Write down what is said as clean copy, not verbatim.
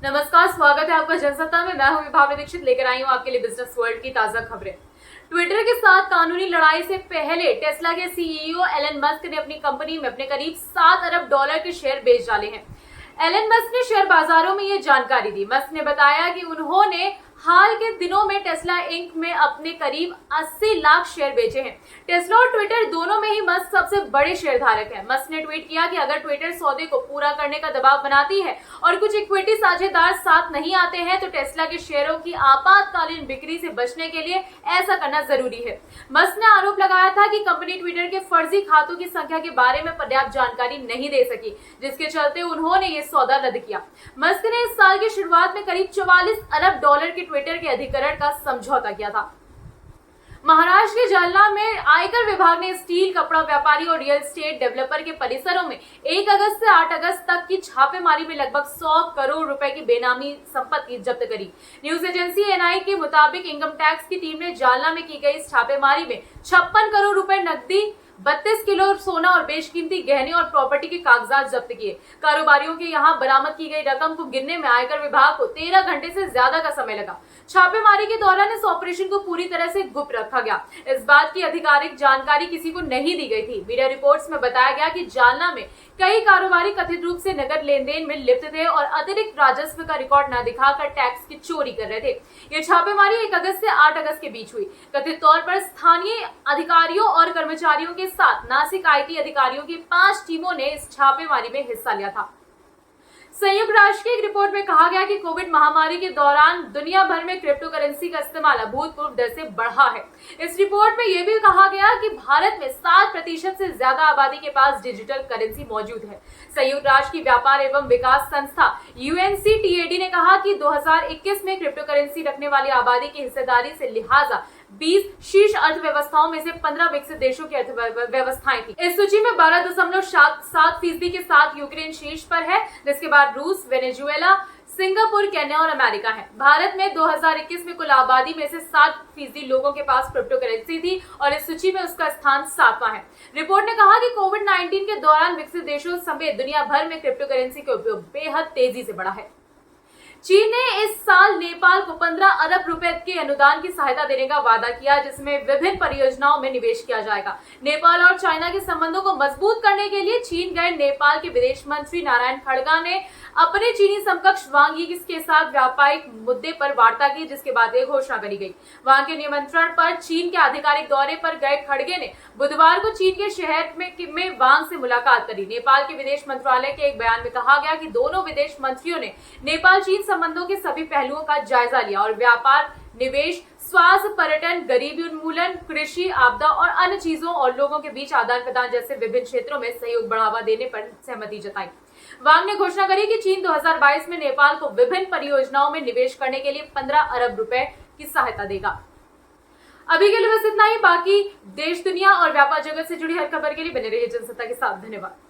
नमस्कार, स्वागत है आपका जनसत्ता में। मैं हूं विभावरी दीक्षित, लेकर आई हूं आपके लिए बिजनेस वर्ल्ड की ताजा खबरें। ट्विटर के साथ कानूनी लड़ाई से पहले टेस्ला के सीईओ एलन मस्क ने अपनी कंपनी में अपने करीब $7 अरब के शेयर बेच डाले हैं। एलन मस्क ने शेयर बाजारों में ये जानकारी दी। मस्क ने बताया कि उन्होंने हाल के दिनों में टेस्ला इंक में अपने करीब 80 लाख शेयर बेचे हैं। टेस्ला और ट्विटर दोनों में ही मस्क सबसे बड़े शेयरधारक हैं। मस्क ने ट्वीट किया कि अगर ट्विटर सौदे को पूरा करने का दबाव बनाती है और कुछ इक्विटी साझेदार साथ नहीं आते हैं तो टेस्ला के शेयरों की आपातकालीन बिक्री से बचने के लिए ऐसा करना जरूरी है। मस्क ने आरोप लगाया था कि कंपनी ट्विटर के फर्जी खातों की संख्या के बारे में पर्याप्त जानकारी नहीं दे सकी, जिसके चलते उन्होंने ये सौदा रद्द किया। मस्क ने इस साल की शुरुआत में करीब $44 अरब के ट्विटर के अधिग्रहण का समझौता किया था। महाराष्ट्र के जालना में आयकर विभाग ने स्टील, कपड़ा व्यापारी और रियल एस्टेट डेवलपर के परिसरों में 1 अगस्त से 8 अगस्त तक की छापेमारी में लगभग 100 करोड़ रुपए की बेनामी संपत्ति जब्त करी। न्यूज एजेंसी एनआई के मुताबिक इनकम टैक्स की टीम ने जालना में की गई इस छापेमारी में 56 करोड़ रुपए नकदी, 32 किलो सोना और बेशकीमती गहने और प्रॉपर्टी के कागजात जब्त किए। कारोबारियों के यहाँ बरामद की गई रकम को गिनने में आयकर विभाग को 13 घंटे से ज्यादा का समय लगा। छापेमारी के दौरान इस ऑपरेशन को पूरी तरह से गुप्त रखा गया। इस बात की आधिकारिक जानकारी किसी को नहीं दी गई थी। मीडिया रिपोर्ट्स में बताया गया कि जालना में कई कारोबारी कथित रूप से नगद लेन देन में लिप्त थे और अतिरिक्त राजस्व का रिकॉर्ड न दिखाकर टैक्स की चोरी कर रहे थे। ये छापेमारी 1 अगस्त से 8 अगस्त के बीच हुई। कथित तौर पर स्थानीय अधिकारियों और कर्मचारियों के साथ नासिक आईटी अधिकारियों की 5 टीमों ने इस छापेमारी में हिस्सा लिया था। संयुक्त राष्ट्र की एक रिपोर्ट में कहा गया कि कोविड महामारी के दौरान दुनिया भर में क्रिप्टो करेंसी का इस्तेमाल अभूतपूर्व दर से बढ़ा है। इस रिपोर्ट में यह भी कहा गया कि भारत में 7% से ज्यादा आबादी के पास डिजिटल करेंसी मौजूद है। संयुक्त राष्ट्र की व्यापार एवं विकास संस्था UNCTAD ने कहा कि 2021 में क्रिप्टो करेंसी रखने वाली आबादी की हिस्सेदारी से लिहाजा 20 शीर्ष अर्थव्यवस्थाओं में से 15 विकसित देशों की अर्थव्यवस्थाएं थी। इस सूची में 12.7% के साथ यूक्रेन शीर्ष पर है, जिसके बाद रूस, वेनेजुएला, सिंगापुर, केन्या और अमेरिका है। भारत में 2021 में कुल आबादी में से 7% लोगों के पास क्रिप्टो करेंसी थी और इस सूची में उसका स्थान 7वां है। रिपोर्ट ने कहा कि कोविड-19 के दौरान विकसित देशों समेत दुनिया भर में क्रिप्टो करेंसी का उपयोग बेहद तेजी से बढ़ा है। चीन ने इस साल नेपाल को 15 अरब रुपए के अनुदान की सहायता देने का वादा किया, जिसमें विभिन्न परियोजनाओं में निवेश किया जाएगा। नेपाल और चाइना के संबंधों को मजबूत करने के लिए चीन गए नेपाल के विदेश मंत्री नारायण खड़गा ने अपने चीनी समकक्ष वांग यी के साथ व्यापारिक मुद्दे पर वार्ता की, जिसके बाद यह घोषणा करी गई। वांग के निमंत्रण पर चीन के आधिकारिक दौरे पर गए खड़गे ने बुधवार को चीन के शहर में वांग से मुलाकात करी। नेपाल के विदेश मंत्रालय के एक बयान में कहा गया कि दोनों विदेश मंत्रियों ने नेपाल चीन संबंधों के सभी पहलुओं का जायजा लिया और व्यापार, निवेश, स्वास्थ्य, पर्यटन, गरीबी उन्मूलन, कृषि, आपदा और अन्य चीजों और लोगों के बीच आदान प्रदान जैसे विभिन्न क्षेत्रों में सहयोग बढ़ावा देने पर सहमति जताई। वांग ने घोषणा करी कि चीन 2022 में नेपाल को विभिन्न परियोजनाओं में निवेश करने के लिए 15 अरब रुपए की सहायता देगा। अभी के लिए बस इतना ही। बाकी देश, दुनिया और व्यापार जगत से जुड़ी हर खबर के लिए बने रहिए जनसत्ता के साथ। धन्यवाद।